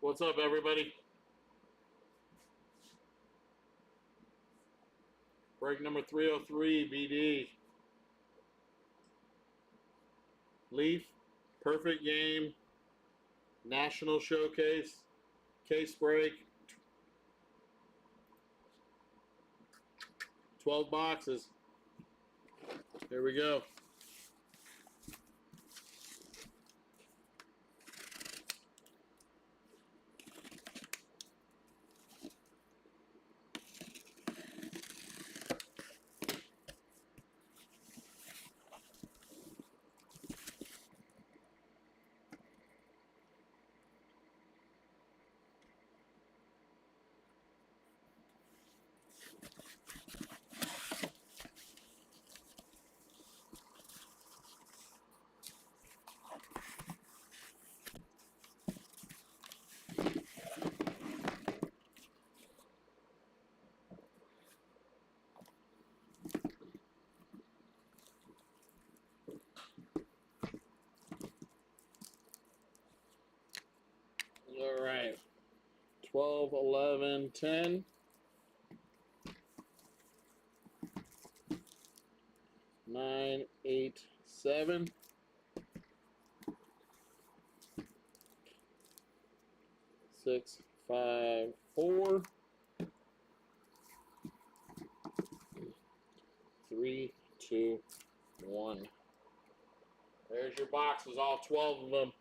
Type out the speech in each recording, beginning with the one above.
What's up, everybody? Break number 303, BD. Leaf, perfect game, national showcase, case break, 12 boxes. Here we go. All right. 12, 11, 10. 9, 8, 7. 6, 5, 4. 3, 2, 1. There's your boxes, all 12 of them.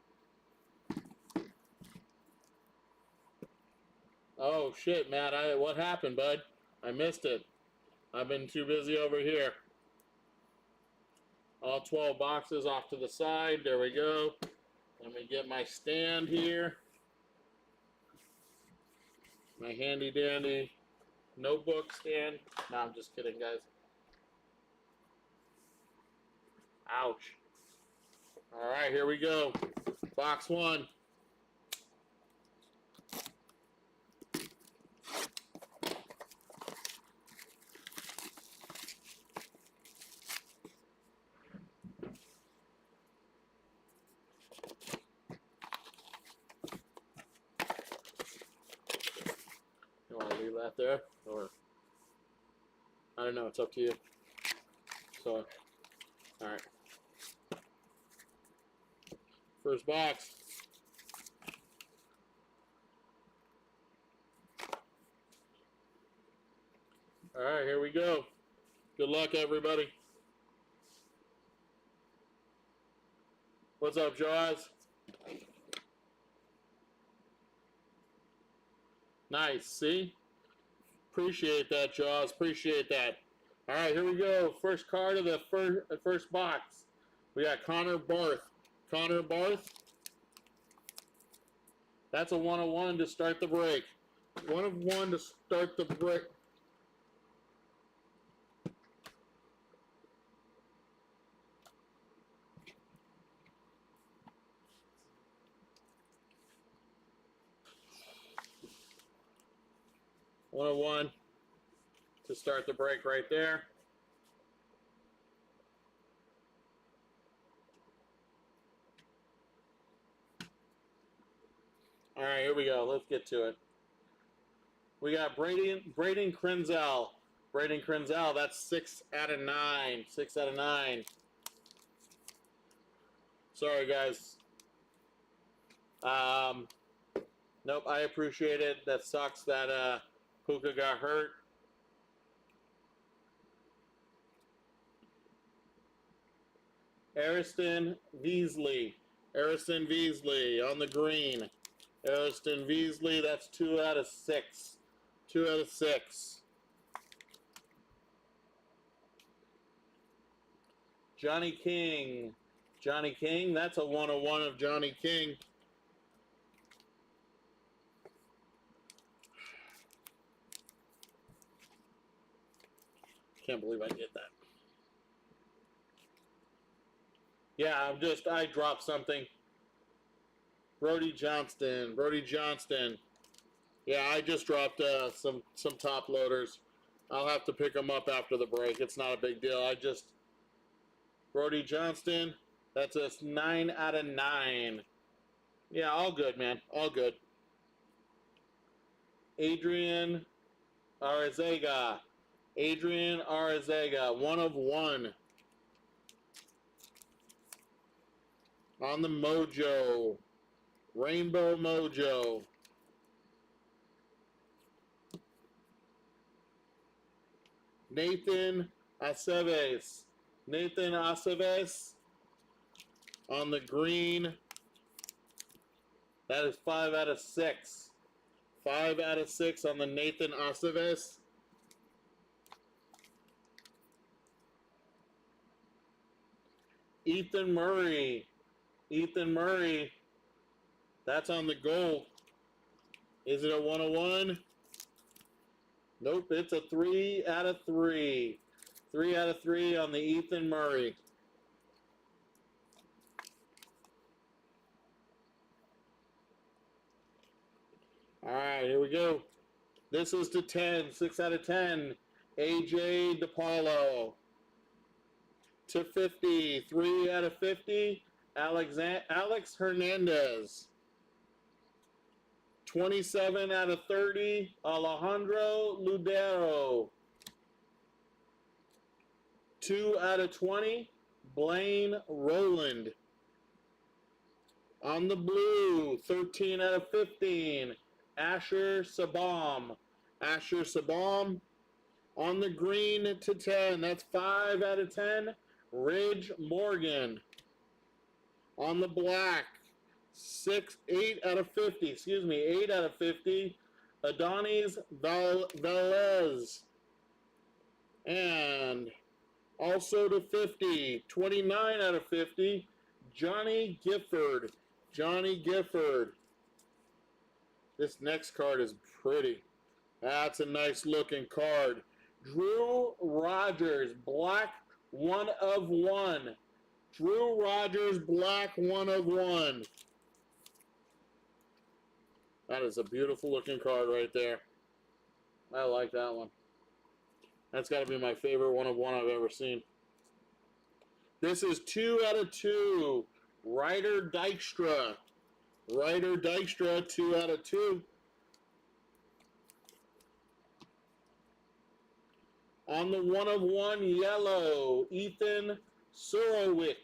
Oh, shit, Matt. What happened, bud? I missed it. I've been too busy over here. All 12 boxes off to the side. There we go. Let me get my stand here. My handy-dandy notebook stand. No, I'm just kidding, guys. Ouch. All right, here we go. Box 1. You want to leave that there? Or, I don't know, it's up to you. So, all right. First box. All right, here we go. Good luck, everybody. What's up, Jaws? Nice, see? Appreciate that, Jaws. Appreciate that. All right, here we go. First card of the first box. We got Connor Barth. Connor Barth. That's a 101 to start the break. 1 of 1 to start the break. One of 1 to start the break right there. All right, here we go. Let's get to it. We got Braden Krenzel. Braden Krenzel, that's 6 out of 9. 6 out of 9. Sorry, guys. Nope, I appreciate it. That sucks that Puka got hurt. Ariston Veasley. Ariston Veasley on the green. Ariston Veasley, that's 2 out of 6. 2 out of 6. Johnny King. Johnny King, that's a 101 of Johnny King. Can't believe I did that. Yeah, I dropped something. Brody Johnston. Brody Johnston. Yeah, I just dropped some top loaders. I'll have to pick them up after the break. It's not a big deal. Brody Johnston, that's a 9 out of 9. Yeah, all good, man. All good. Adrian Arrizega. Adrian Arrizega, 1/1. On the Mojo. Rainbow Mojo. Nathan Aceves. Nathan Aceves on the green. That is 5/6. 5/6 on the Nathan Aceves. Ethan Murray. Ethan Murray. That's on the gold. Is it a 1/1? Nope, it's a 3/3. 3/3 on the Ethan Murray. All right, here we go. This is to 10, 6/10. AJ DePaulo. To 50, 3/50. Alex Hernandez. 27/30. Alejandro Ludero. 2/20. Blaine Rowland. On the blue, 13/15. Asher Sabam. Asher Sabam. On the green to 10. That's 5/10. Ridge Morgan. On the black, 8/50. Excuse me, 8/50. Adonis Velez. And also to 50, 29/50. Johnny Gifford. Johnny Gifford. This next card is pretty. That's a nice looking card. Drew Rogers, black 1/1. Drew Rogers, black 1/1. That is a beautiful looking card right there. I like that one. That's got to be my favorite 1/1 I've ever seen. This is 2/2. Ryder Dykstra. Ryder Dykstra, 2/2. On the 1/1 yellow, Ethan Surowick.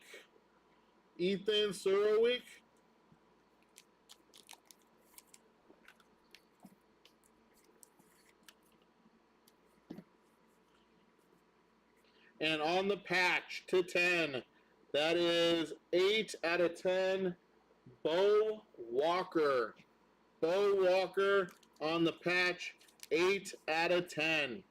Ethan Surowick. And on the patch to 10, that is 8/10, Bo Walker. Bo Walker on the patch, 8/10.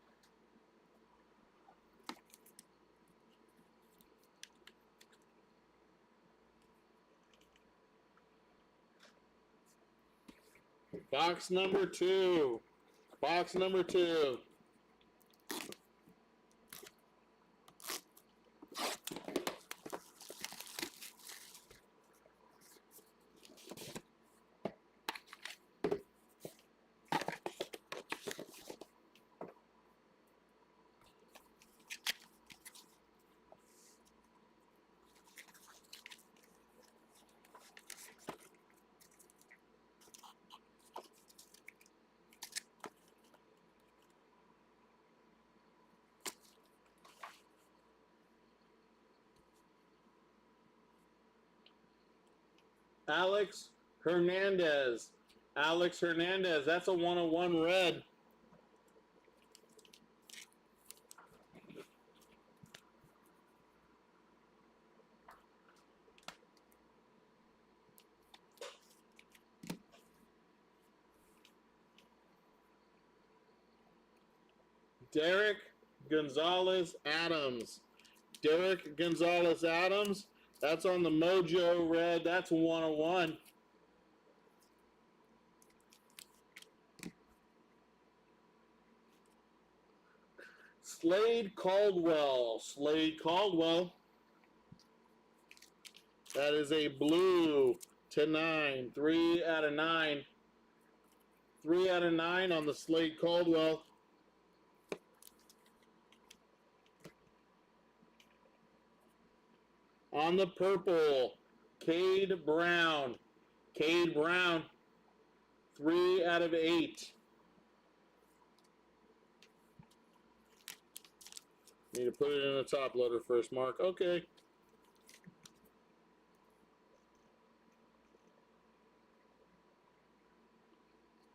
Box number 2. Box number 2. Alex Hernandez. Alex Hernandez. That's a 1/1 red. Derek Gonzalez Adams. Derek Gonzalez Adams. That's on the Mojo red. That's 1/1. Slade Caldwell. Slade Caldwell. That is a blue to 9. 3/9. 3/9 on the Slade Caldwell. On the purple, Cade Brown. Cade Brown, 3/8. Need to put it in a top loader first, Mark. Okay.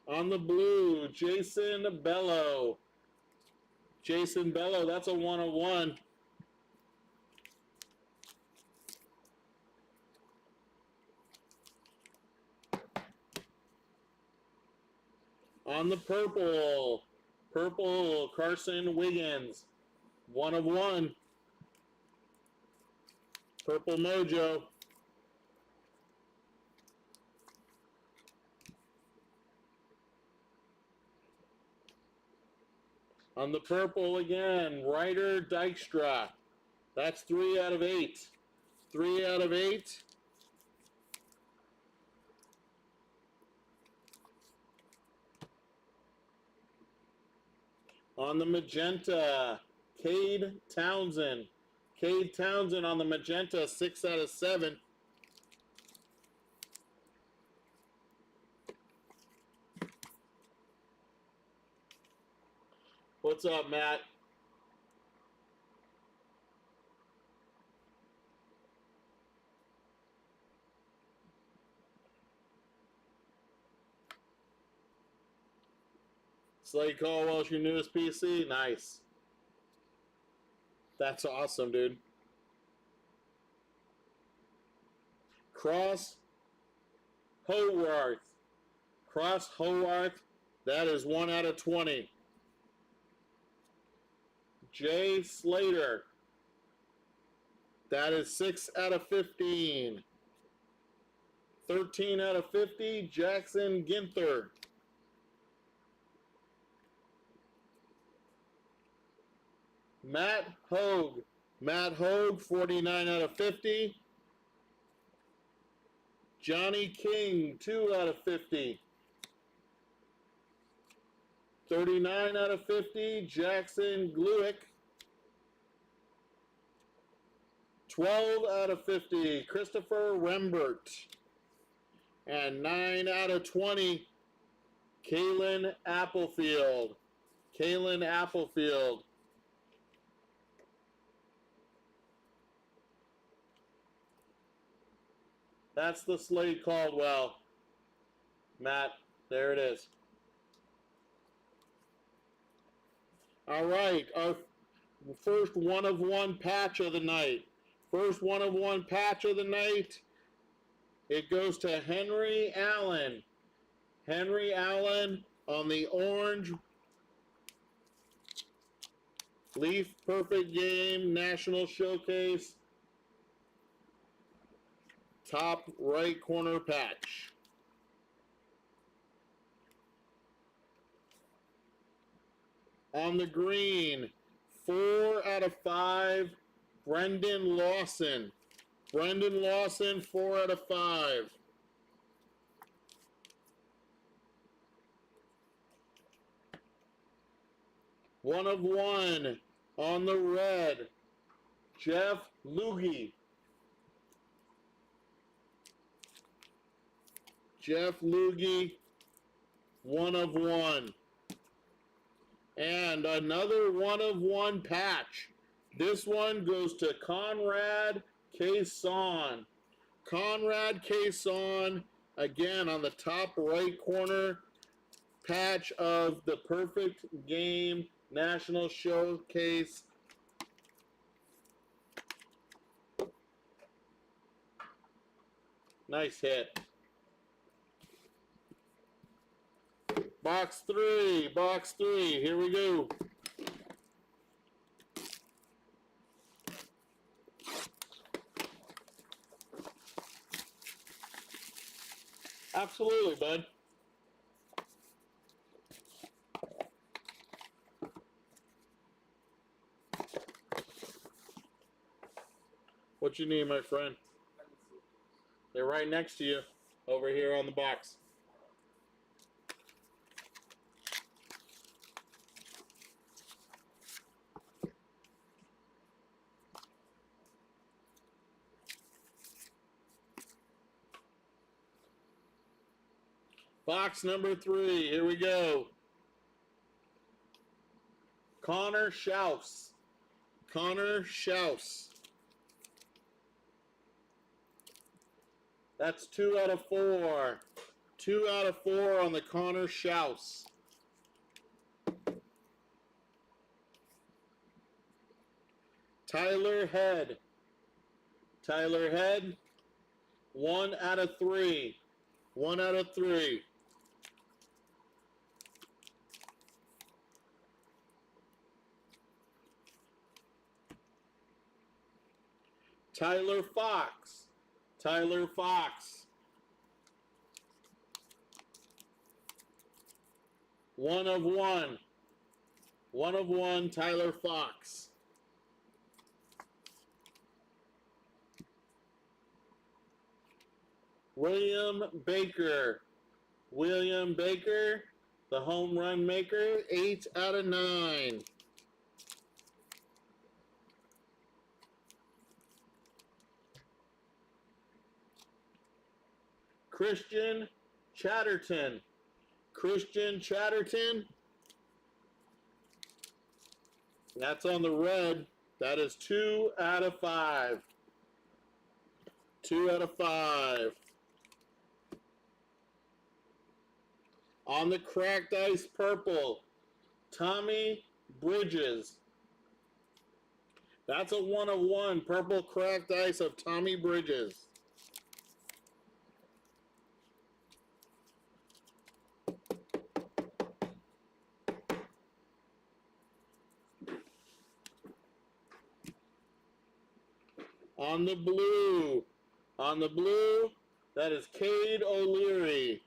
On the blue, Jason Bello. Jason Bello, that's a 101. On the purple, Carson Wiggins, 1 of 1. Purple Mojo. On the purple again, Ryder Dykstra. That's 3 out of 8. 3 out of 8. On the magenta, Cade Townsend. Cade Townsend on the magenta, 6 out of 7. What's up, Matt? Slade Caldwell's your newest PC? Nice. That's awesome, dude. Cross Howarth. Cross Howarth. That is 1 out of 20. Jay Slater. That is 6 out of 15. 13 out of 50, Jackson Ginther. Matt Hogue. Matt Hogue, 49 out of 50. Johnny King, 2 out of 50. 39 out of 50, Jackson Gluick. 12 out of 50, Christopher Rembert. And 9 out of 20, Kalen Applefield. Kalen Applefield. That's the Slade Caldwell. Matt, there it is. All right, our first 1 of 1 patch of the night. First 1 of 1 patch of the night. It goes to Henry Allen. Henry Allen on the orange Leaf Perfect Game National Showcase. Top right corner patch. On the green, 4 out of 5, Brendan Lawson. Brendan Lawson, 4 out of 5. One of 1 on the red, Jeff Lugie. Jeff Lugie, 1 of 1. And another 1 of 1 patch. This one goes to Conrad Cason. Conrad Cason, again on the top right corner, patch of the Perfect Game National Showcase. Nice hit. Box 3, here we go. Absolutely, bud. What you need, my friend? They're right next to you, over here on the box. Box number 3, here we go. Connor Schaus. Connor Schaus. That's 2 out of 4. 2 out of 4 on the Connor Schaus. Tyler Head. Tyler Head, 1 out of 3. 1 out of 3. Tyler Fox. Tyler Fox. 1 of 1. 1 of 1, Tyler Fox. William Baker. William Baker, the home run maker, 8 out of 9. Christian Chatterton. Christian Chatterton. That's on the red. That is 2 out of 5. 2 out of 5. On the cracked ice purple, Tommy Bridges. That's a 1 of 1 purple cracked ice of Tommy Bridges. On the blue, that is Cade O'Leary,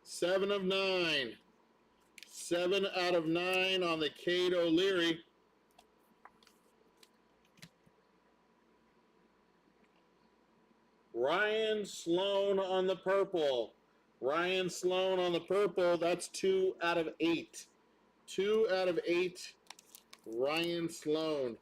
7 of 9. 7 out of 9 on the Cade O'Leary. Ryan Sloan on the purple. Ryan Sloan on the purple, that's 2 out of 8. 2 out of 8, Ryan Sloan.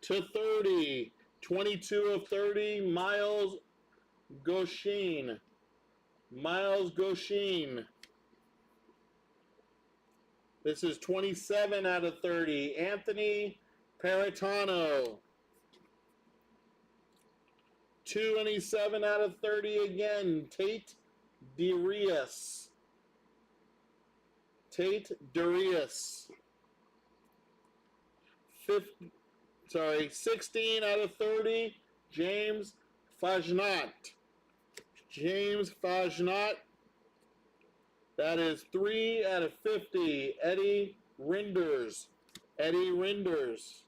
To 30, 22 of 30, Miles Goshin. Miles Goshin. This is 27 out of 30, Anthony Paritano. 27 out of 30 again, Tate Darius. Tate Darius. 16 out of 30, James Fagnot. James Fagnot. That is 3 out of 50, Eddie Rinders. Eddie Rinders.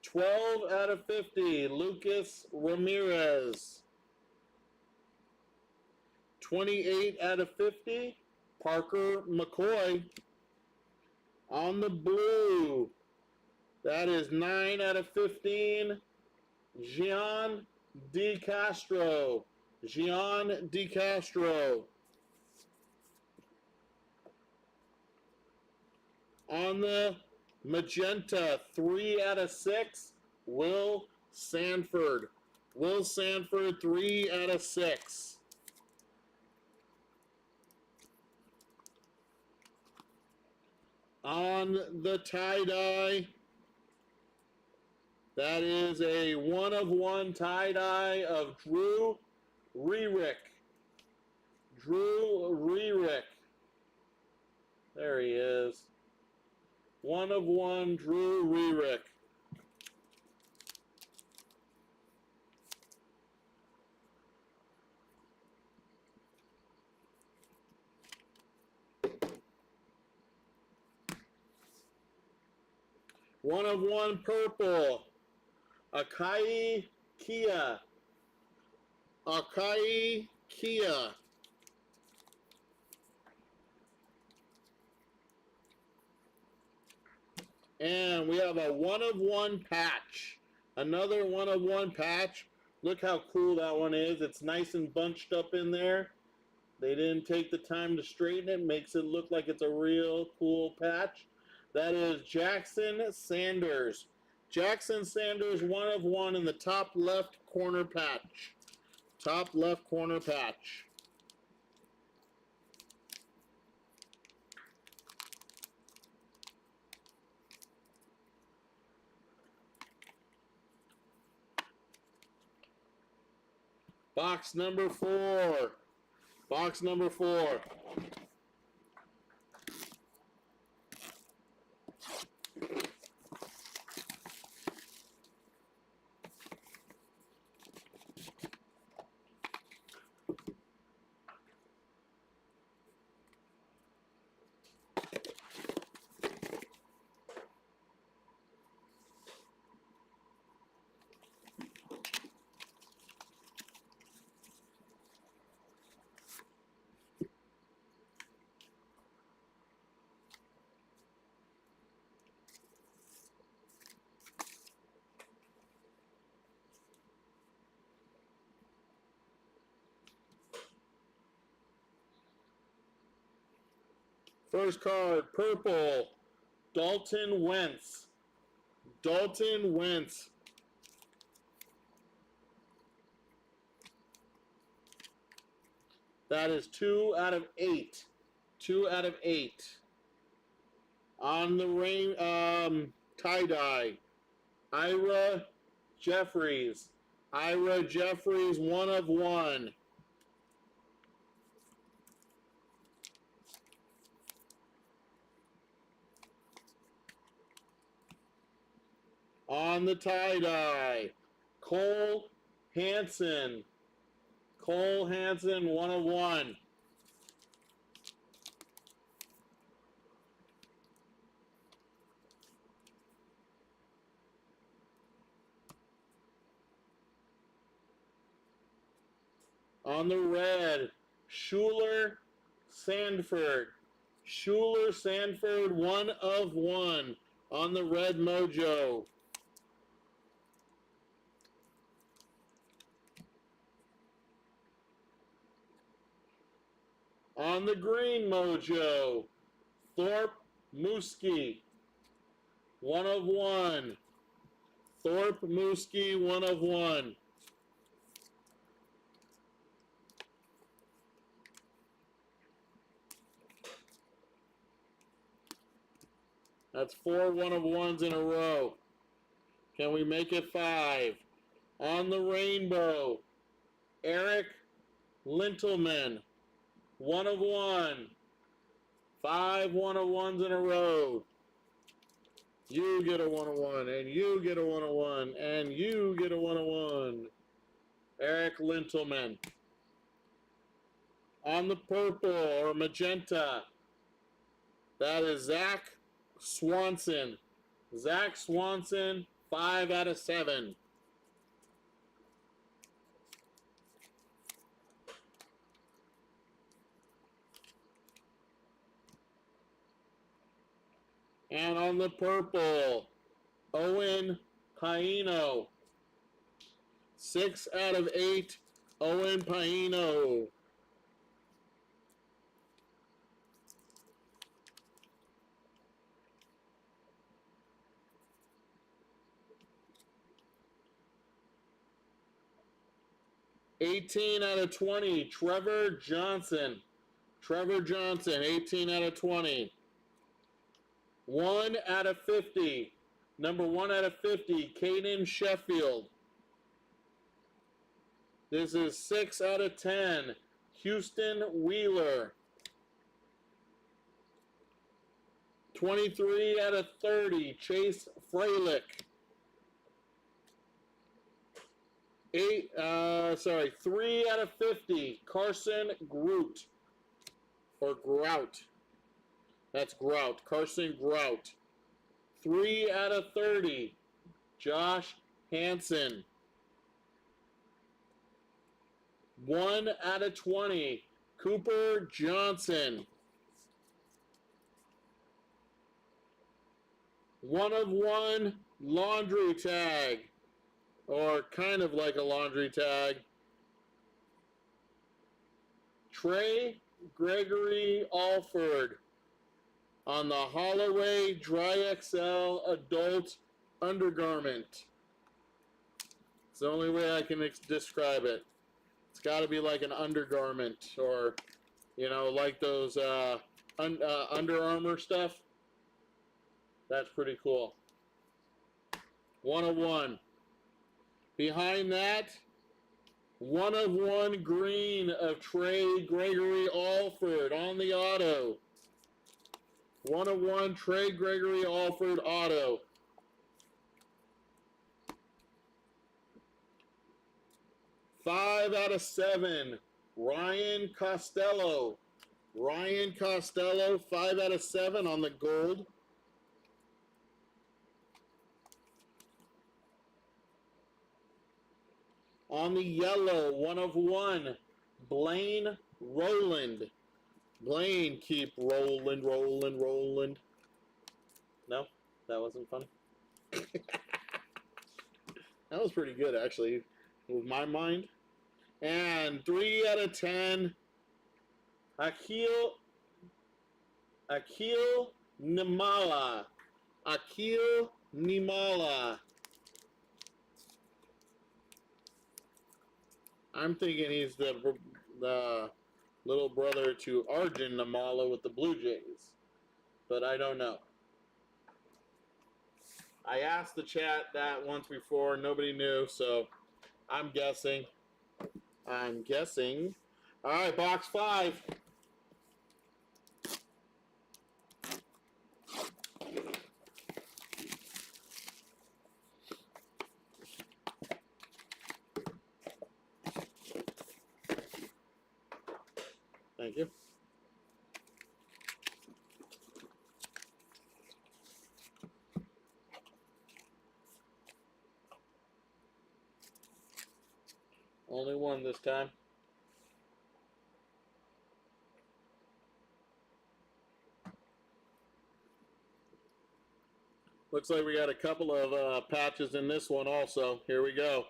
12 out of 50, Lucas Ramirez. 28 out of 50, Parker McCoy. On the blue, that is 9 out of 15, Gian DiCastro. Gian DiCastro. On the magenta, 3 out of 6, Will Sanford. Will Sanford, 3 out of 6. On the tie-dye, that is a 1 of 1 tie-dye of Drew Rerick. Drew Rerick. There he is. 1 of 1, Drew Rerick. One of 1 purple, Akai Kia. Akai Kia. And we have a 1 of 1 patch. Another 1 of 1 patch. Look how cool that one is. It's nice and bunched up in there. They didn't take the time to straighten it. Makes it look like it's a real cool patch. That is Jackson Sanders. Jackson Sanders, 1 of 1 in the top left corner patch. Top left corner patch. Box number 4. Box number 4. First card, purple, Dalton Wentz. Dalton Wentz. That is 2 out of 8. 2 out of 8. On the rain, tie-dye, Ira Jeffries. Ira Jeffries, 1 of 1. On the tie-dye, Cole Hansen. Cole Hansen, 1 of 1. On the red, Schuler Sanford. Schuler Sanford, 1 of 1 on the red mojo. On the green mojo, Thorpe Muskie, 1 of 1. Thorpe Muskie, 1 of 1. That's 4 1 of 1s in a row. Can we make it 5? On the rainbow, Eric Lintelman, 1 of 1. 5 1 of 1s in a row. You get a 1 of 1, and you get a 1 of 1, and you get a 1 of 1. Eric Lintelman. On the purple or magenta, that is Zach Swanson. Zach Swanson, 5 out of 7. And on the purple, Owen Paino. 6 out of 8, Owen Paino. (18 out of 20), Trevor Johnson. Trevor Johnson, 18 out of 20. 1 out of 50. Number 1 out of 50, Caden Sheffield. This is 6 out of 10, Houston Wheeler. 23 out of 30, Chase Freilich. 3 out of 50, Carson Grout. Or Grout. That's Grout. Carson Grout. 3 out of 30, Josh Hansen. 1 out of 20, Cooper Johnson. 1 of 1 laundry tag, or kind of like a laundry tag. Trey Gregory Alford on the Holloway Dry XL Adult Undergarment. It's the only way I can describe it. It's got to be like an undergarment, or, you know, like those Under Armour stuff. That's pretty cool. 1 of 1. Behind that, 1 of 1 green of Trey Gregory Alford on the auto. 1 of 1 Trey Gregory Alford auto. Five out of 7, Ryan Costello. Ryan Costello, 5 out of 7 on the gold. On the yellow, 1 of 1, Blaine Rowland. Blaine, keep rolling, rolling, rolling. No, that wasn't funny. That was pretty good, actually, with my mind. And 3 out of 10, Akil Nimala. Akil Nimala. I'm thinking he's the little brother to Arjun Nimala with the Blue Jays, but I don't know. I asked the chat that once before. Nobody knew, so I'm guessing. I'm guessing. All right, box 5. Thank you. Only one this time. Looks like we got a couple of patches in this one also. Here we go.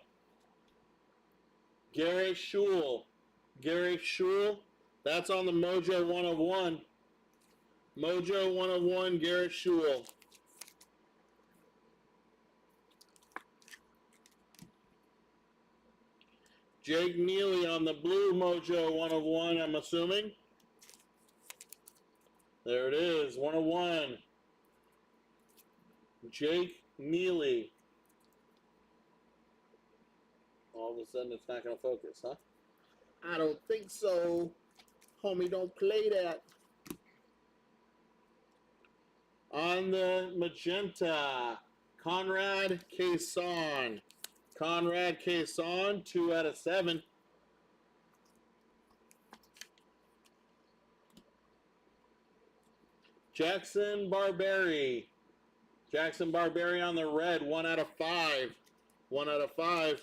Gary Schul. Gary Schul. That's on the Mojo 1 of 1. Mojo 1 of 1, Garrett Schul. Jake Neely on the blue Mojo 1 of 1, I'm assuming. There it is, 1 of 1. Jake Neely. All of a sudden it's not going to focus, huh? I don't think so. Homie, don't play that. On the magenta, Conrad Cason. Conrad Cason, 2 out of 7. Jackson Barberi. Jackson Barberi on the red, 1 out of 5. 1 out of 5.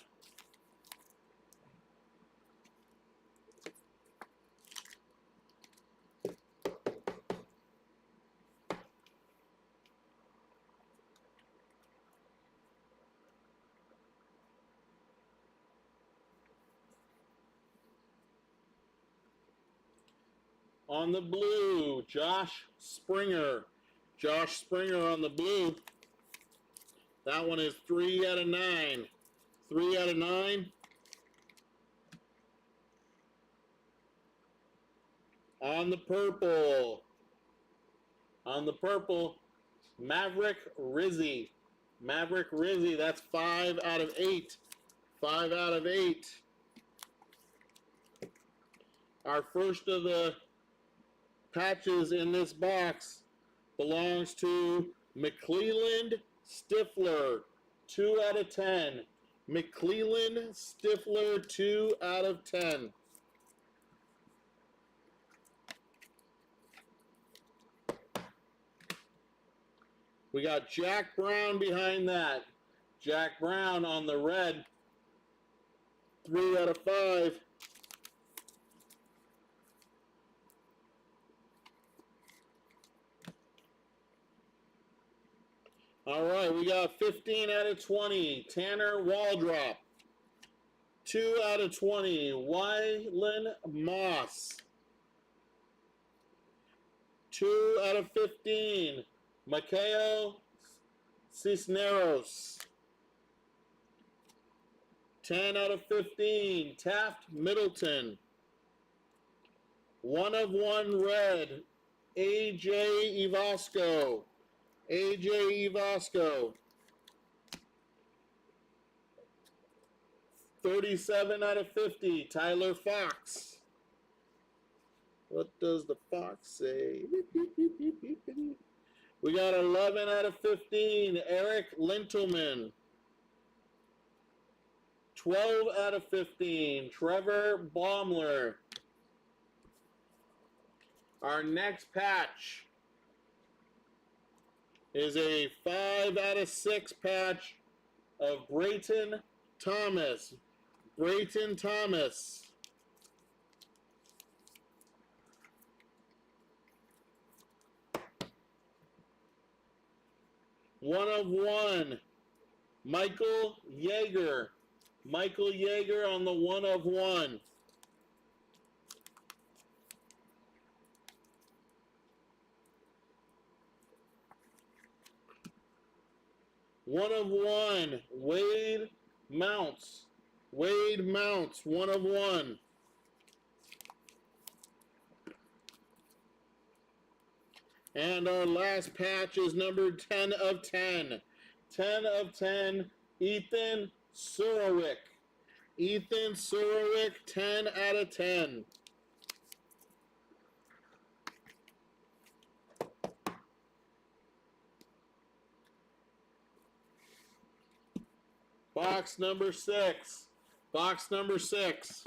On the blue, Josh Springer. Josh Springer on the blue. That one is 3 out of 9. 3 out of 9. On the purple. On the purple, Maverick Rizzi. Maverick Rizzi, that's 5 out of 8. 5 out of 8. Our first of the patches in this box belongs to McClelland Stifler, 2 out of 10. McClelland Stifler, 2 out of 10. We got Jack Brown behind that. Jack Brown on the red, 3 out of 5. All right, we got 15 out of 20, Tanner Waldrop. 2 out of 20, Wylan Moss. 2 out of 15, Makeo Cisneros. 10 out of 15, Taft Middleton. 1 of 1 red, AJ Ivasco. AJ Ivasco. 37 out of 50, Tyler Fox. What does the Fox say? We got 11 out of 15, Eric Lintelman. 12 out of 15, Trevor Baumler. Our next patch is a 5 out of 6 patch of Brayton Thomas. Brayton Thomas. One of one, Michael Yeager. Michael Yeager on the 1 of 1. One of one, Wade Mounts. Wade Mounts, 1 of 1. And our last patch is number 10 of 10. 10 of 10, Ethan Surowick. Ethan Surowick, 10 out of 10. Box number 6. Box number 6.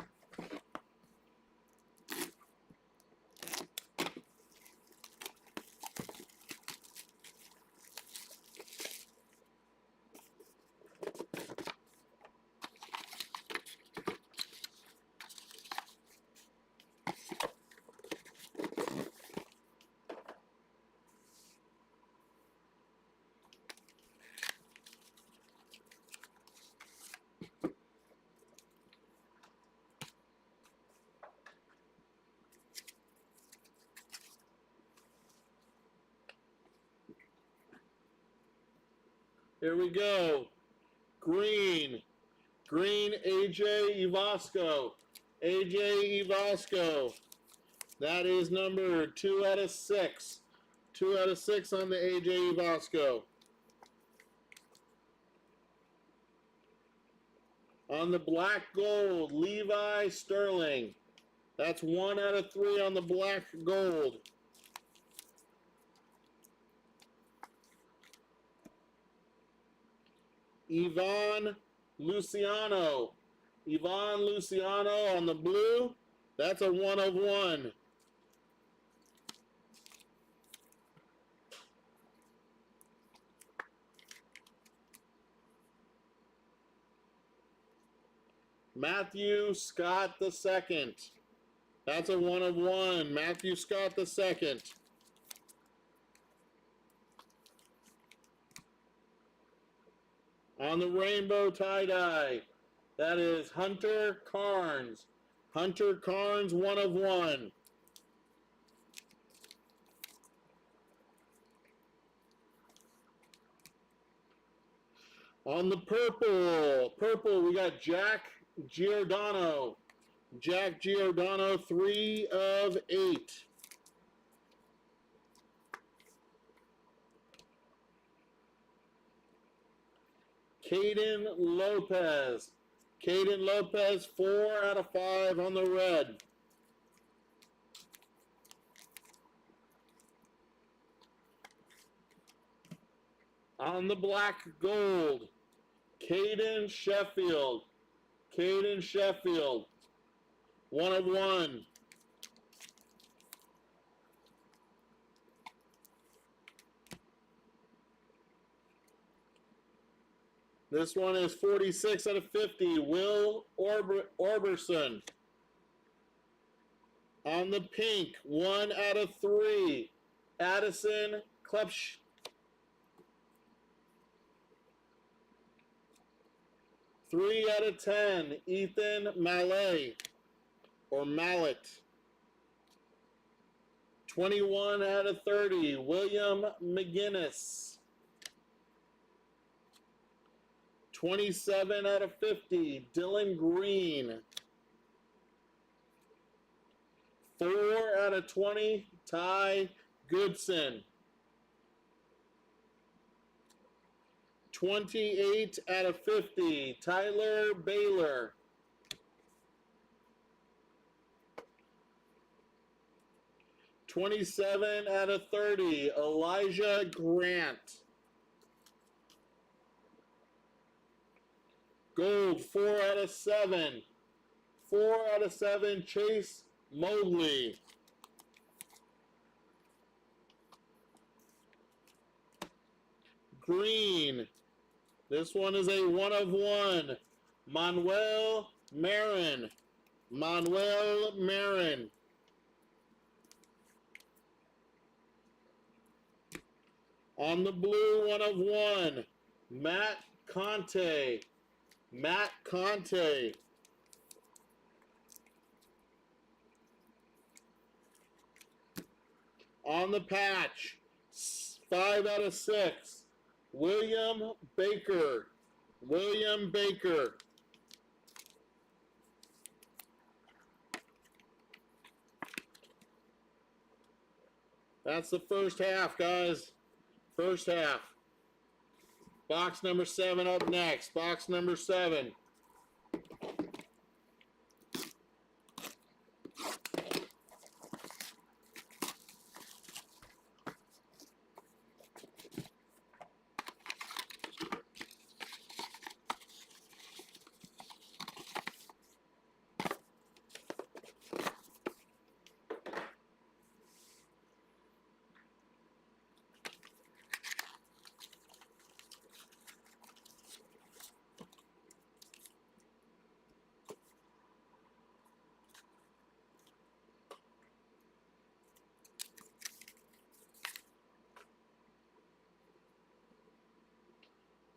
Here we go. Green. Green, AJ Ivasco. AJ Ivasco. That is number 2 out of 6. 2 out of 6 on the AJ Ivasco. On the black gold, Levi Sterling. That's 1 out of 3 on the black gold. Ivan Luciano. Ivan Luciano on the blue. That's a 1 of 1. Matthew Scott II. That's a 1 of 1. Matthew Scott II. On the rainbow tie-dye, that is Hunter Carnes. Hunter Carnes, 1 of 1. On the purple, we got Jack Giordano. Jack Giordano, 3 of 8. Caden Lopez. Caden Lopez, 4 out of 5 on the red. On the black gold, Caden Sheffield. Caden Sheffield, 1 of 1. This one is 46 out of 50, Will Orberson. On the pink, 1 out of 3, Addison Klepsch. Three out of 10, Ethan Mallet, or Mallet. 21 out of 30, William McGinnis. 27 out of 50, Dylan Green. 4 out of 20, Ty Goodson. 28 out of 50, Tyler Baylor. 27 out of 30, Elijah Grant. Gold, 4 out of 7. 4 out of 7, Chase Mobley. Green, this one is a 1 of 1. Manuel Marin. Manuel Marin. On the blue, 1 of 1. Matt Conte. Matt Conte. On the patch, 5 out of 6. William Baker. William Baker. That's the first half, guys. First half. Box number 7 up next. Box number 7.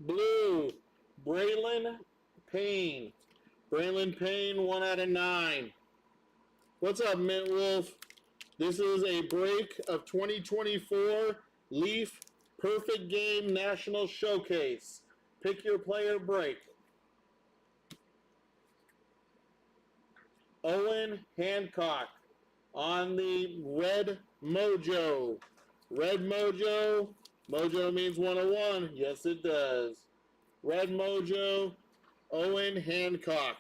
Blue, Braylon Payne. Braylon Payne, 1 out of 9. What's up, Mint Wolf? This is a break of 2024 Leaf Perfect Game National Showcase. Pick your player break. Owen Hancock on the Red Mojo. Red Mojo. Mojo means 101. Yes, it does. Red Mojo, Owen Hancock.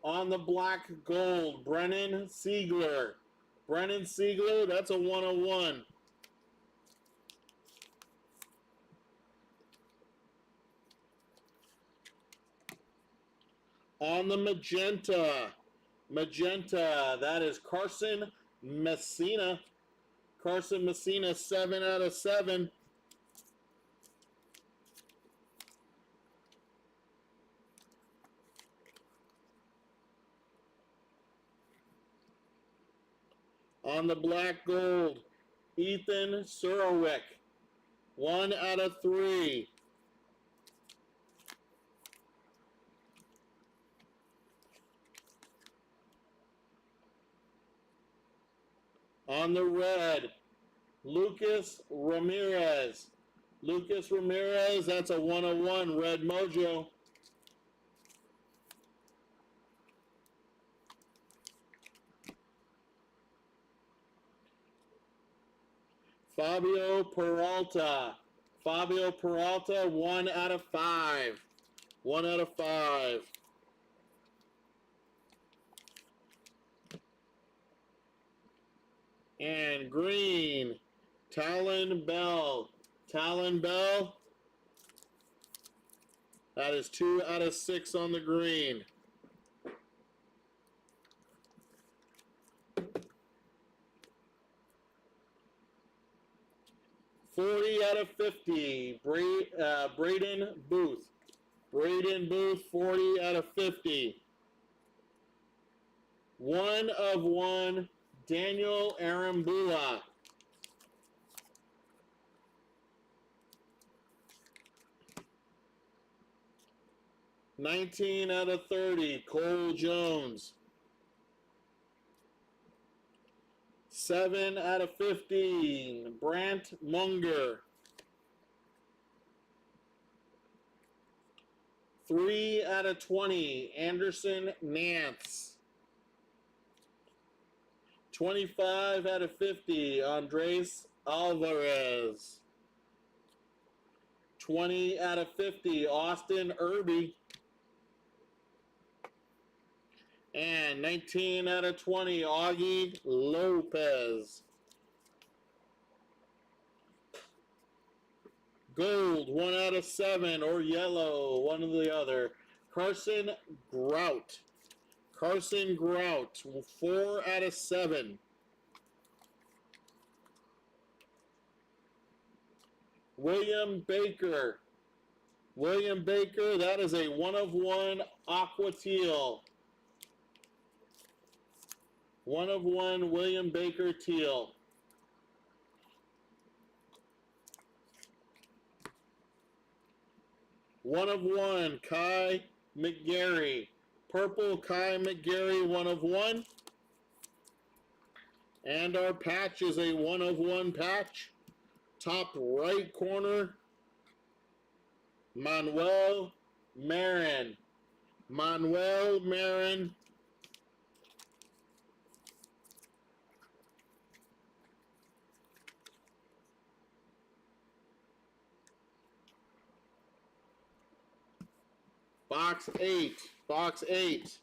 On the black gold, Brennan Siegler. Brennan Siegler, that's a 101. On the magenta, that is Carson Messina. Carson Messina, 7 out of 7. On the black gold, Ethan Surowick, 1 out of 3. On the red, Lucas Ramirez. Lucas Ramirez, that's a 101, Red Mojo. Fabio Peralta. Fabio Peralta, 1 out of 5. 1 out of 5. And green, Talon Bell. Talon Bell, that is 2 out of 6 on the green. $40 out of 50, Braden Booth. Braden Booth, 40 out of 50. 1 of 1, Daniel Arambula. $19 out of 30, Cole Jones. 7 out of 15, Brant Munger. 3 out of 20, Anderson Nance. 25 out of 50, Andres Alvarez. 20 out of 50, Austin Irby. And 19 out of 20, Augie Lopez. Gold, 1 out of 7, or yellow, one or the other. Carson Grout. Carson Grout, 4 out of 7. William Baker. William Baker, that is a 1 of 1 aqua teal. 1 of 1 William Baker teal. One of 1 Kai McGarry. Purple Kai McGarry, 1 of 1. And our patch is a 1 of 1 patch. Top right corner, Manuel Marin. Manuel Marin. Box 8. Box 8.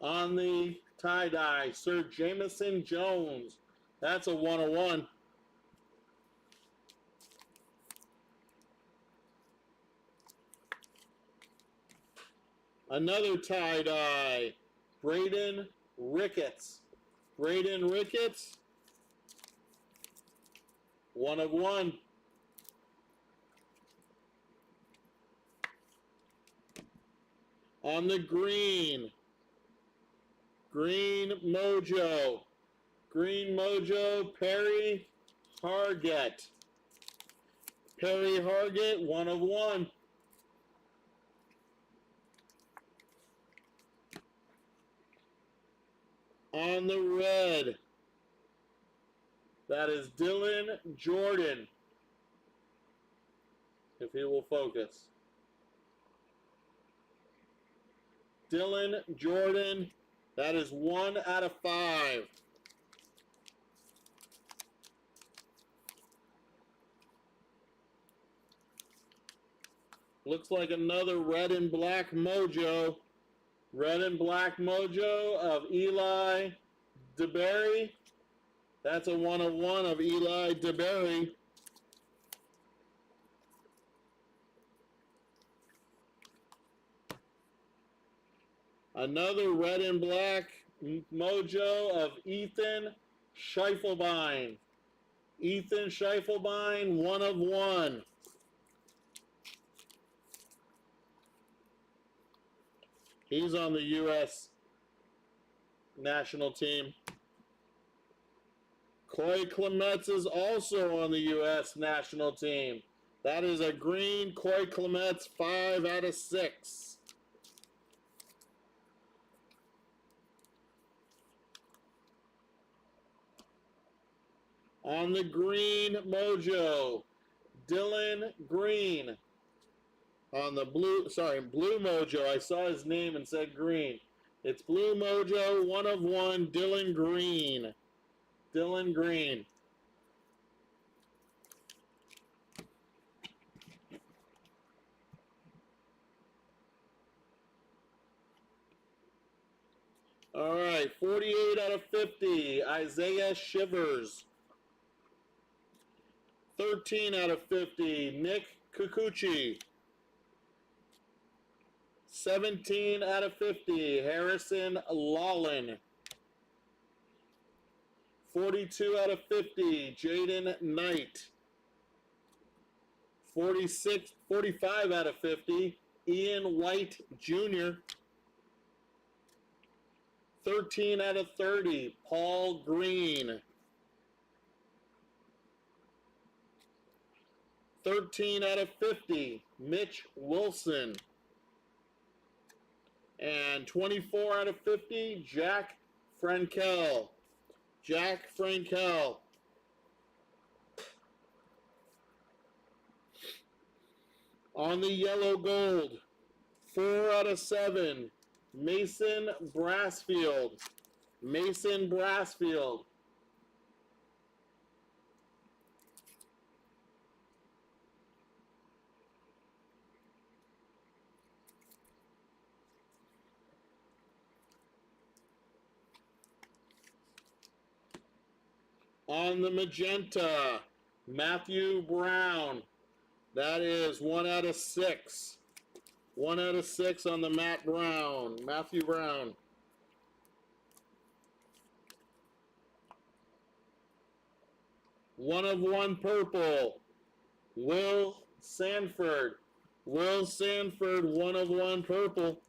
On the tie-dye, Sir Jamison Jones. That's a 1 of 1. Another tie-dye, Braden Ricketts. Braden Ricketts, 1 of 1. On the green, Green Mojo. Green Mojo, Perry Hargett. Perry Hargett, 1 of 1. On the red, that is Dylan Jordan, if he will focus. Dylan Jordan, that is 1 out of 5. Looks like another red and black mojo. Red and black mojo of Eli DeBerry. That's a 1 of 1 of Eli DeBerry. Another red and black mojo of Ethan Schiefelbein. Ethan Schiefelbein, 1 of 1. He's on the U.S. national team. Coy Clements is also on the U.S. national team. That is a green Coy Clements, 5 out of 6. On the green mojo, Dylan Green. On the blue mojo, I saw his name and said green. It's blue mojo, 1 of 1, Dylan Green. Dylan Green. All right, 48 out of 50, Isaiah Shivers. 13 out of 50, Nick Kikuchi. 17 out of 50, Harrison Lawlin. 42 out of 50, Jaden Knight. 45 out of 50, Ian White Jr. 13 out of 30, Paul Green. 13 out of 50, Mitch Wilson. And 24 out of 50, Jack Frankel. Jack Frankel. On the yellow gold, 4 out of 7, Mason Brassfield. Mason Brassfield. On the magenta, Matthew Brown. That is 1 out of 6. 1 out of 6 on the Matthew Brown. One of 1 purple, Will Sanford. Will Sanford, 1 of 1 purple.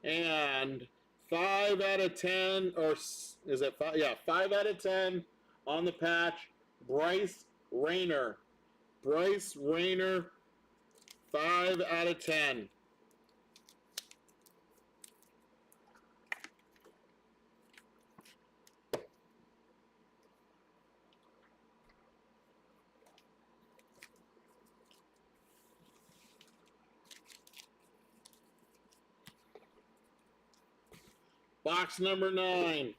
And 5 out of 10, or is it 5? Yeah, 5 out of 10 on the patch, Bryce Rayner. Bryce Rayner, 5 out of 10. Box number 9.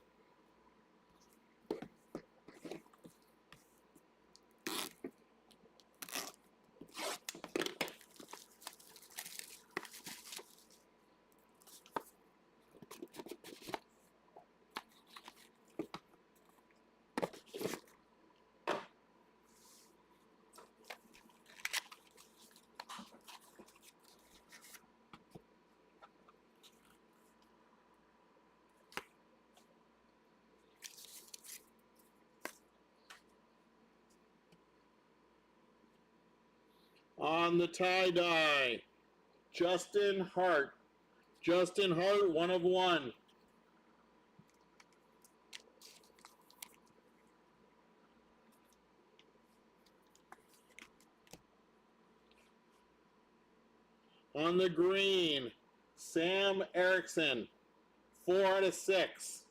On the tie-dye, Justin Hart. Justin Hart, 1 of 1. On the green, Sam Erickson, 4 out of 6.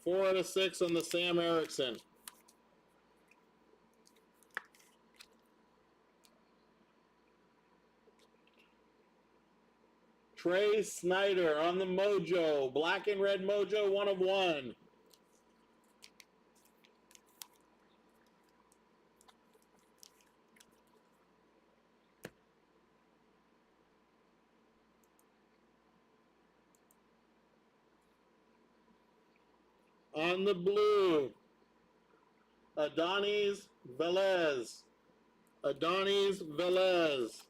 4 out of 6 on the Sam Erickson. Trey Snyder on the Mojo, black and red Mojo, 1 of 1. On the blue, Adonis Velez. Adonis Velez.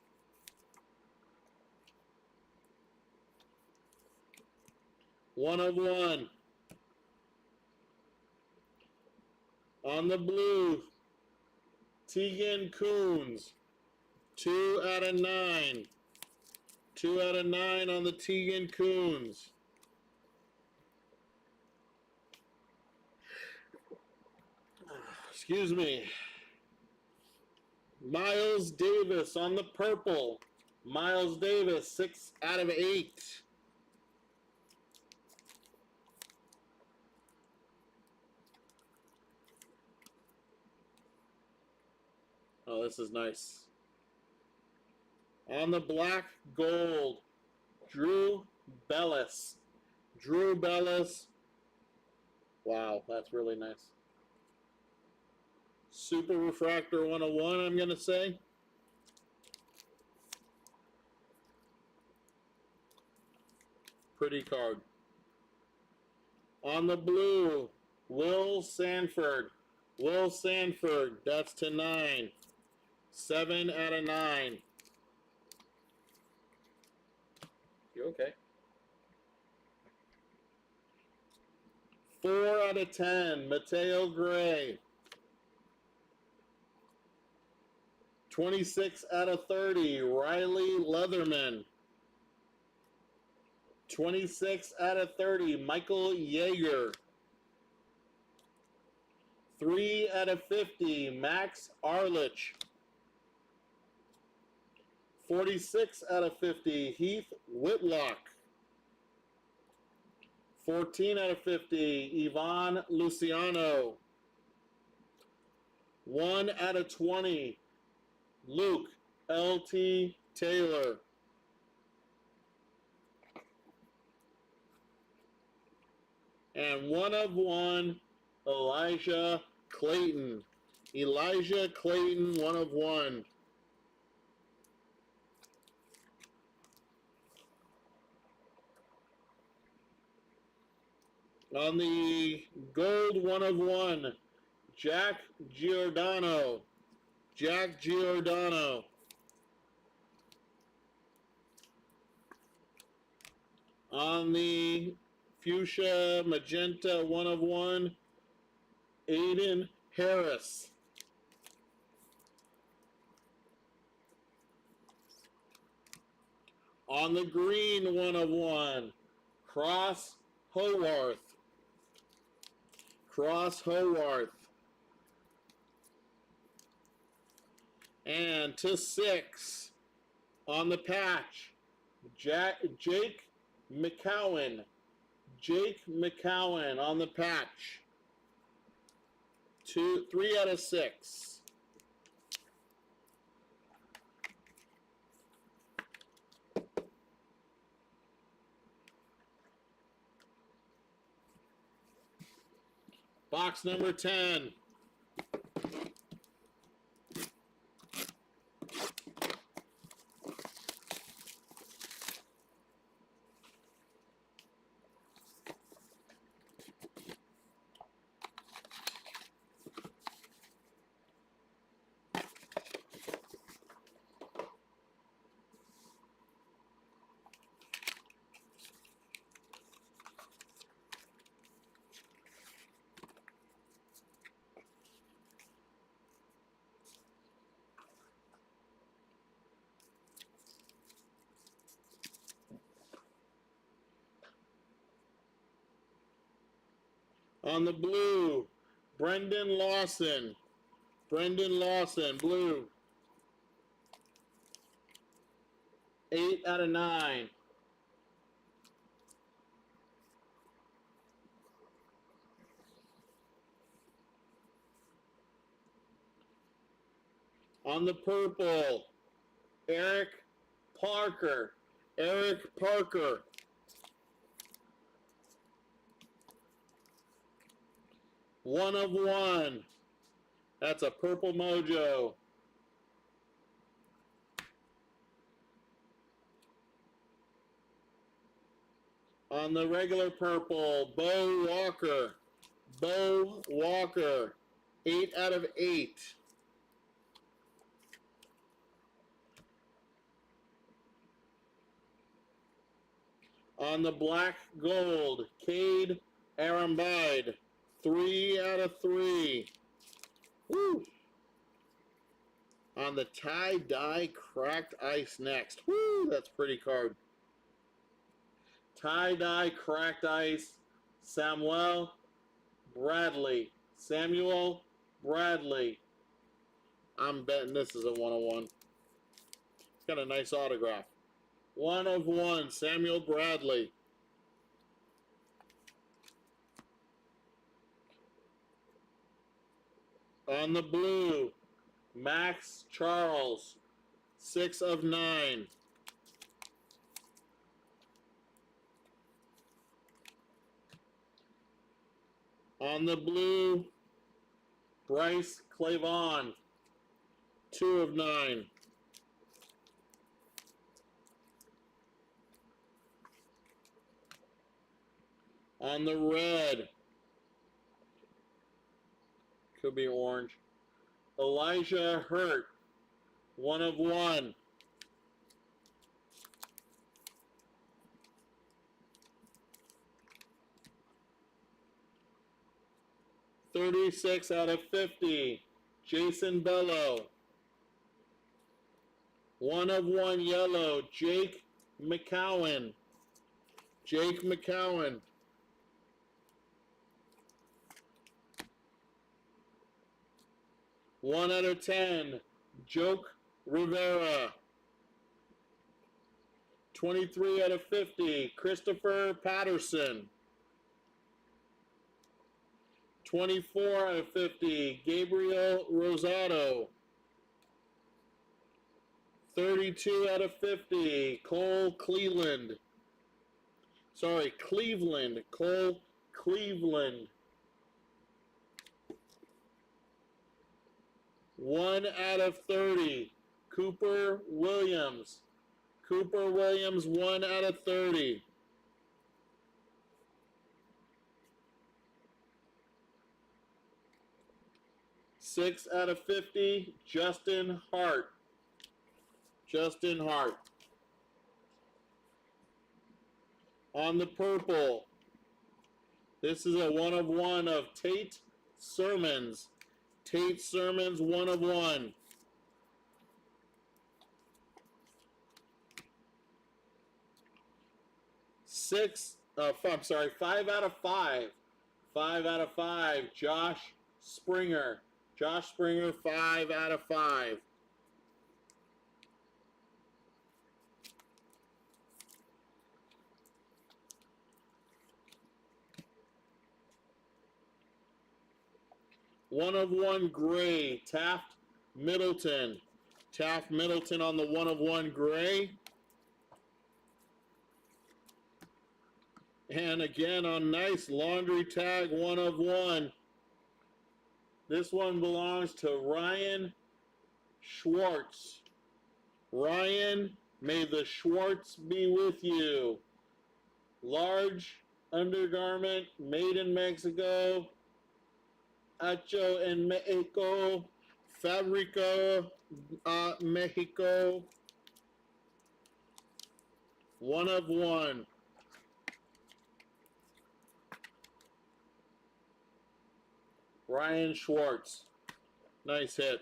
One of 1. On the blue, Tegan Coons. 2 out of 9. 2 out of 9 on the Tegan Coons. Excuse me. Miles Davis on the purple. Miles Davis, 6 out of 8. Oh, this is nice. On the black gold, Drew Bellis. Drew Bellis. Wow, that's really nice. Super Refractor 101, I'm going to say. Pretty card. On the blue, Will Sanford. Will Sanford, that's to 9. 7 out of 9. You okay? 4 out of 10, Mateo Gray. 26 out of 30, Riley Leatherman. 26 out of 30, Michael Yeager. 3 out of 50, Max Arlich. 46 out of 50, Heath Whitlock. 14 out of 50, Ivan Luciano. 1 out of 20, Luke L.T. Taylor. And 1 of 1, Elijah Clayton. Elijah Clayton, 1 of 1. On the gold, 1 of 1, Jack Giordano. Jack Giordano. On the fuchsia magenta, 1 of 1, Aiden Harris. On the green, 1 of 1, Cross Howarth. Cross Howarth. And to 6 on the patch, Jake McCowan. Jake McCowan on the patch. 3 out of 6. Box number 10. On the blue, Brendan Lawson. Brendan Lawson, blue. 8 out of 9. On the purple, Eric Parker. Eric Parker. 1 of 1. That's a purple mojo. On the regular purple, Bo Walker. Bo Walker. 8 out of 8. On the black gold, Cade Arambide. 3 out of 3. Woo! On the tie-dye cracked ice next. Woo! That's a pretty card. Tie-dye cracked ice, Samuel Bradley. Samuel Bradley. I'm betting this is a 101. It's got a nice autograph. 1 of 1, Samuel Bradley. On the blue, Max Charles, 6 of 9. On the blue, Bryce Clavon, 2 of 9. On the red, could be orange, Elijah Hurt, 1 of 1. $36 out of 50, Jason Bello. 1 of 1 yellow, Jake McCowan. Jake McCowan. One out of 10, Joke Rivera. 23 out of 50, Christopher Patterson. 24 out of 50, Gabriel Rosado. 32 out of 50, Cleveland. Cole Cleveland. 1 out of 30, Cooper Williams. 1 out of 30. Six out of 50, Justin Hart. On the purple, this is a 1 of 1 of Tate Sermons. 1 of 1. 5 out of 5. 5 out of 5, Josh Springer. 5 out of 5. One of 1 gray, Taft Middleton. On the 1 of 1 gray. And again on nice laundry tag, 1 of 1. This one belongs to Ryan Schwartz. Ryan, may the Schwartz be with you. Large undergarment, made in Mexico. Hecho en Mexico. Fabrico Mexico. 1 of 1. Ryan Schwartz. Nice hit.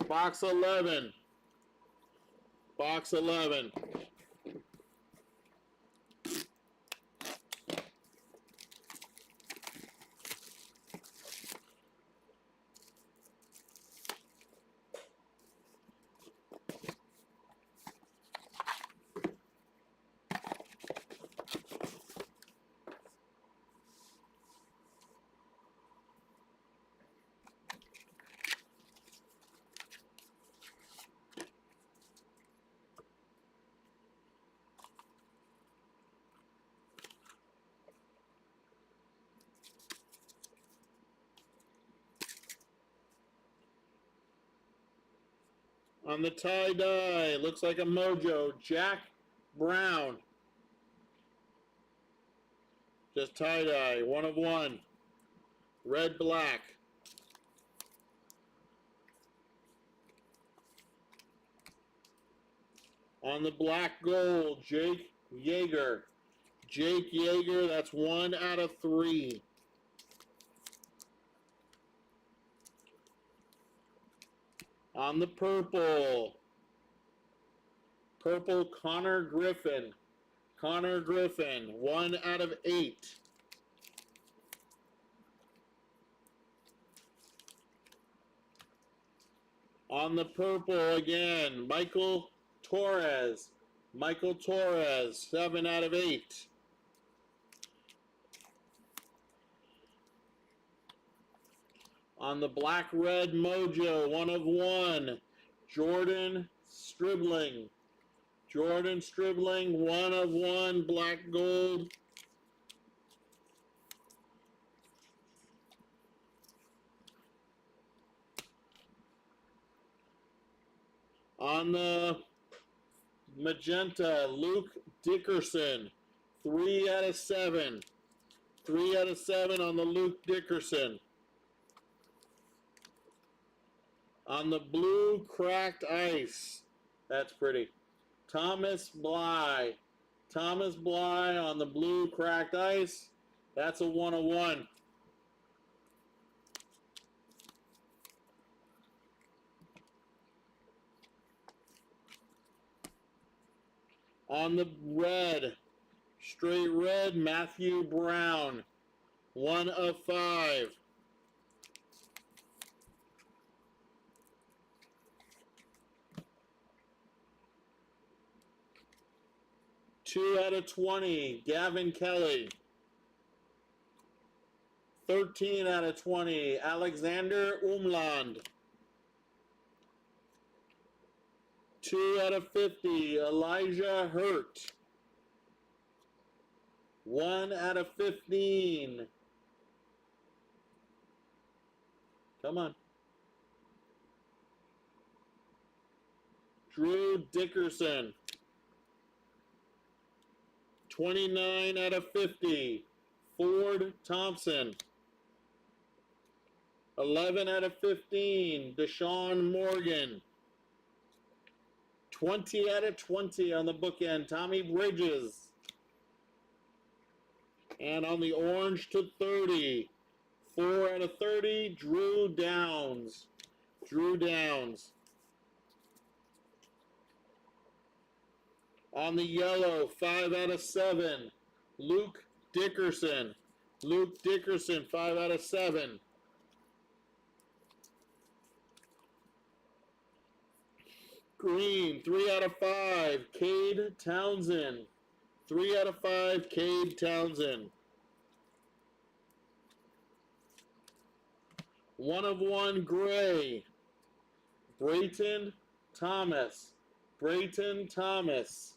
Box 11. On the tie-dye, looks like a mojo, Jack Brown. Just tie-dye, 1 of 1. Red, black. On the black gold, Jake Yeager. That's 1 out of 3. On the purple, Connor Griffin. 1 out of 8. On the purple again, Michael Torres. 7 out of 8. On the black-red mojo, 1 of 1, Jordan Stribling. 1 of 1, black gold. On the magenta, Luke Dickerson. 3 out of 7. 3 out of 7 on the Luke Dickerson. On the blue cracked ice, that's pretty, Thomas Bly. On the blue cracked ice, that's a 1 of 1. On the red, Straight red, Matthew Brown. 1 of 5. Two out of 20, Gavin Kelly. 13 out of 20, Alexander Umland. 2 out of 50, Elijah Hurt. 1 out of 15. Come on. Drew Dickerson. 29 out of 50, Ford Thompson. 11 out of 15, Deshaun Morgan. 20 out of 20 on the bookend, Tommy Bridges. And on the orange to 30, 4 out of 30, Drew Downs. Drew Downs. On the yellow, 5 out of 7, Luke Dickerson. Luke Dickerson, 5 out of 7. Green, 3 out of 5, Cade Townsend. 3 out of 5, Cade Townsend. 1 of 1, gray, Brayton Thomas. Brayton Thomas.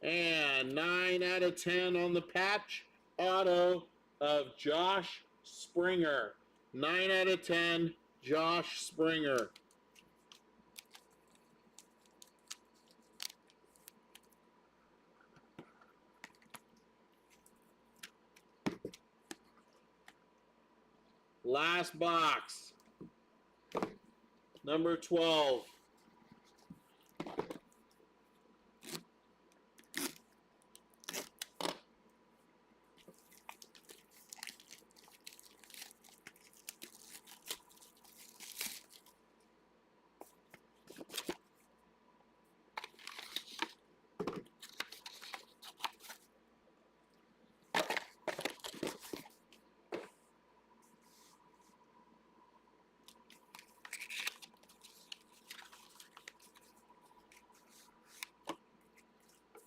And 9 out of 10 on the patch auto of Josh Springer. 9 out of 10, Josh Springer. Last box. Number 12.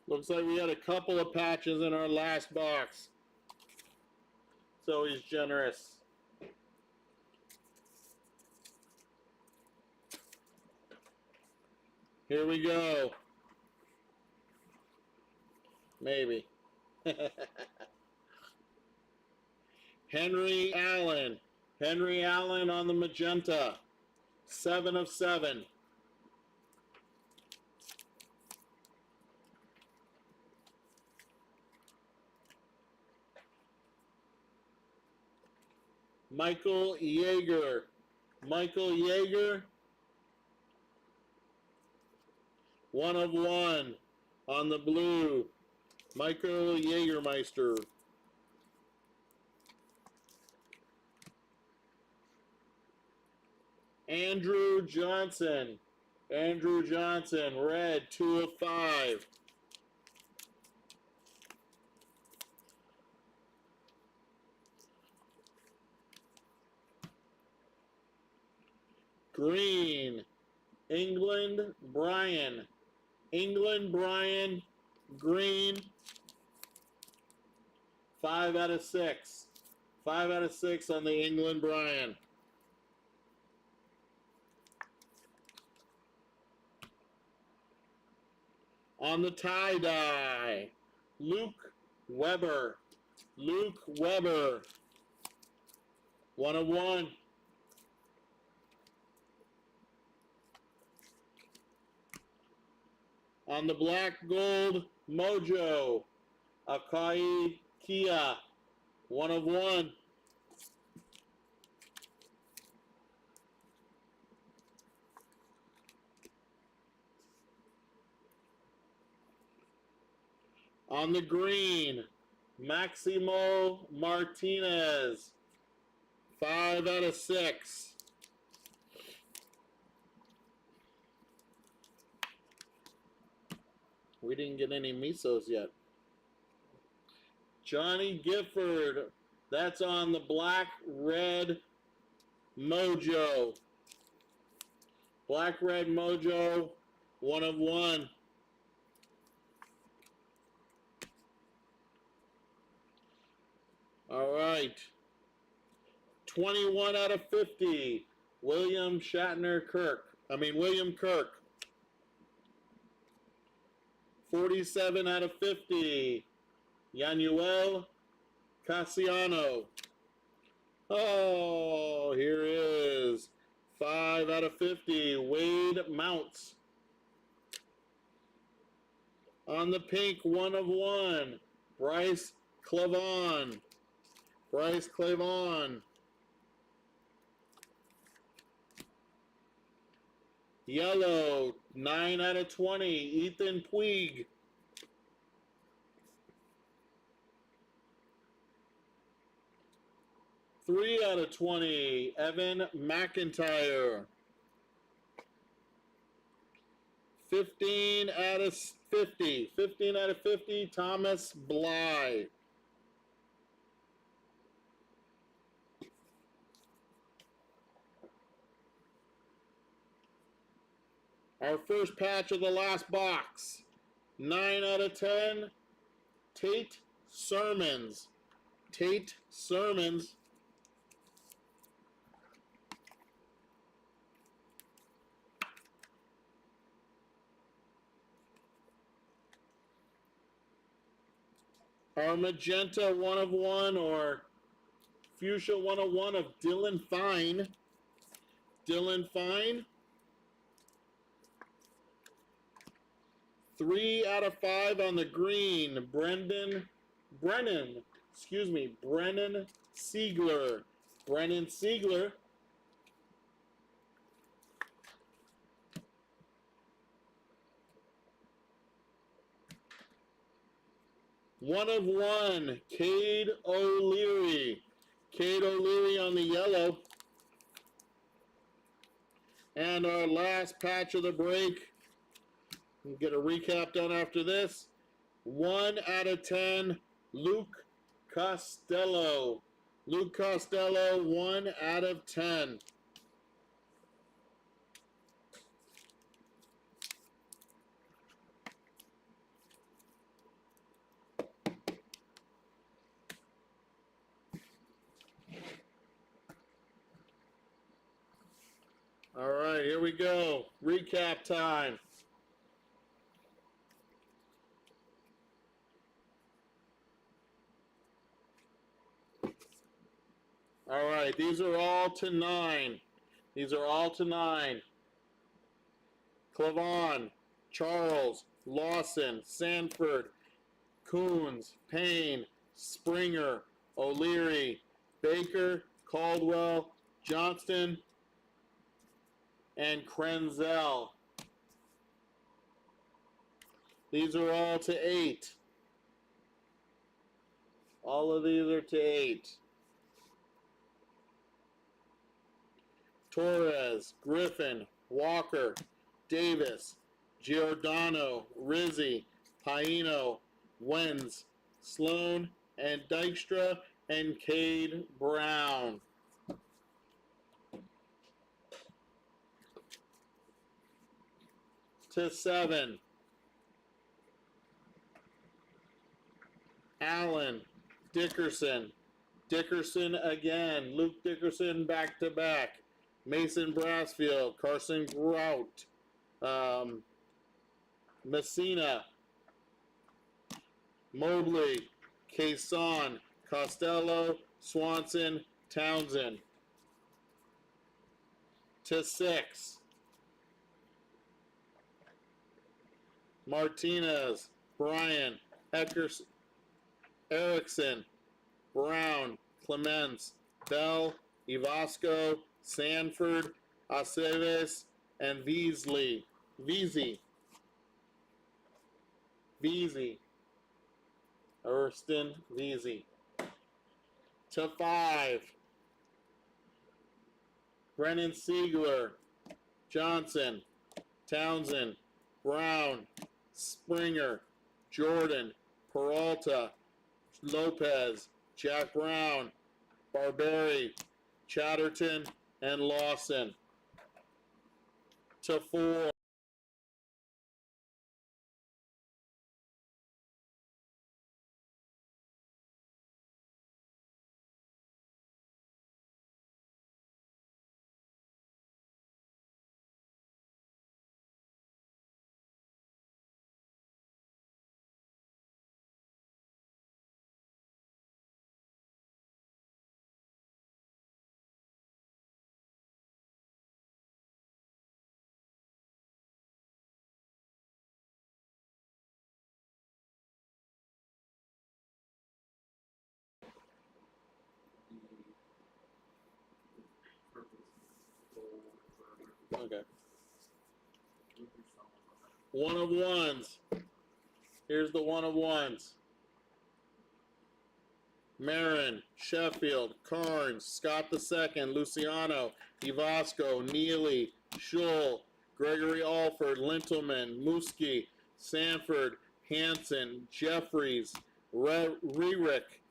Looks like we had a couple of patches in our last box. So he's generous. Here we go. Maybe. Henry Allen. Henry Allen on the magenta. 7 of 7. Michael Yeager. Michael Yeager. 1 of 1 on the blue. Michael Jägermeister. Andrew Johnson. Andrew Johnson, red, 2 of 5. Green, England Bryan. England Bryan, green, 5 out of 6. 5 out of 6 on the England Bryan. On the tie-dye, Luke Weber. Luke Weber, 1 of 1. On the black gold mojo, Akai Kia, 1 of 1. On the green, Maximo Martinez, 5 out of 6. We didn't get any misos yet. Johnny Gifford. That's on the black red mojo. Black red mojo. 1 of 1. All right. 21 out of 50. William Kirk. 47 out of 50. Yanuel Cassiano. Oh, here is 5 out of 50. Wade Mounts. On the pink, 1 of 1. Bryce Clavon. Yellow, 9 out of 20. Ethan Puig. Three out of 20, Evan McIntyre. 15 out of 50, Thomas Bly. Our first patch of the last box. 9 out of 10, Tate Sermons. Our magenta 1 of 1 or fuchsia 1 of 1 of Dylan Fine. 3 out of 5 on the green. Brennan Siegler. 1 of 1, Cade O'Leary. On the yellow. And our last patch of the break. We'll get a recap done after this. 1 out of 10, Luke Costello. 1 out of 10. All right, here we go. Recap time. All right, these are all to 9. Clavon, Charles, Lawson, Sanford, Coons, Payne, Springer, O'Leary, Baker, Caldwell, Johnston, and Krenzel. These are all to 8. All of these are to 8. Torres, Griffin, Walker, Davis, Giordano, Rizzi, Paino, Wenz, Sloan, and Dykstra, and Cade Brown. To 7. Allen, Dickerson again, Luke Dickerson back to back, Mason Brassfield, Carson Grout, Messina, Mobley, Cason, Costello, Swanson, Townsend. To 6. Martinez, Bryan, Erickson, Brown, Clements, Bell, Ivasco, Sanford, Aceves, and Veasley. Erston Veazey. To 5. Brennan Siegler, Johnson, Townsend, Brown, Springer, Jordan, Peralta, Lopez, Jack Brown, Barberi, Chatterton, and Lawson. To 4. Okay. One of ones. Here's the one of ones. Marin, Sheffield, Carnes, Scott II, Luciano, Ivasco, Neely, Schull, Gregory Alford, Lintelman, Muski, Sanford, Hanson, Jeffries, Rerick,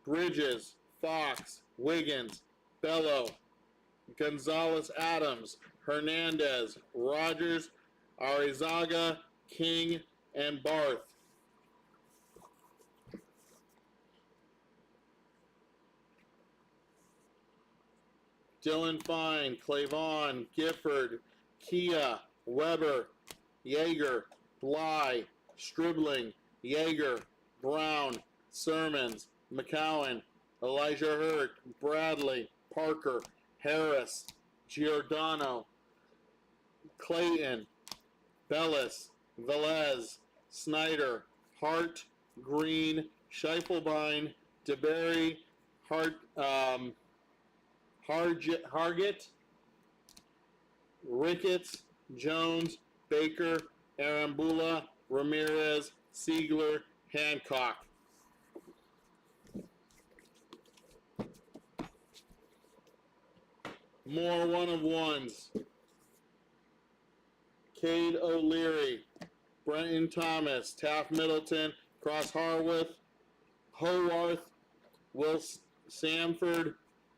Bridges, Fox, Wiggins, Bello, Gonzalez Adams, Hernandez, Rogers, Arizaga, King, and Barth. Dylan Fine, Clavon, Gifford, Kia, Weber, Yeager, Bly, Stribling, Yeager, Brown, Sermons, McCowan, Elijah Hurt, Bradley, Parker, Harris, Giordano, Clayton, Bellis, Velez, Snyder, Hart, Green, Scheifelebein, DeBerry, Hargett, Ricketts, Jones, Baker, Arambula, Ramirez, Siegler, Hancock. More one of ones. Cade O'Leary, Brenton Thomas, Taft Middleton, Cross Harworth, Howarth, Will Samford,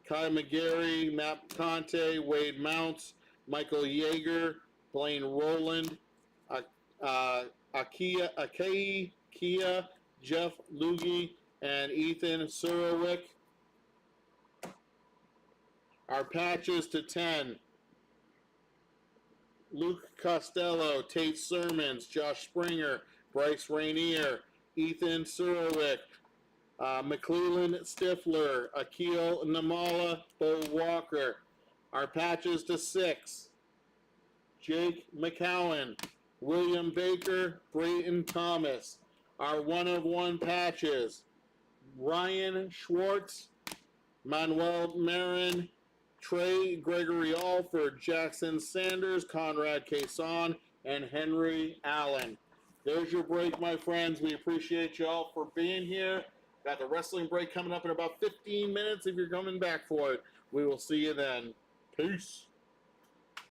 Kai McGarry, Matt Conte, Wade Mounts, Michael Yeager, Blaine Rowland, Kia, Jeff Lugie, and Ethan Surowick. Our patches to 10. Luke Costello, Tate Sermons, Josh Springer, Bryce Rainier, Ethan Surowick, McClellan Stifler, Akil Namala, Bo Walker. Our patches to 6. Jake McCowan, William Baker, Brayton Thomas. Our one of one patches. Ryan Schwartz, Manuel Marin, Trey Gregory Alford, Jackson Sanders, Conrad Cason, and Henry Allen. There's your break, my friends. We appreciate you all for being here. Got the wrestling break coming up in about 15 minutes if you're coming back for it. We will see you then. Peace.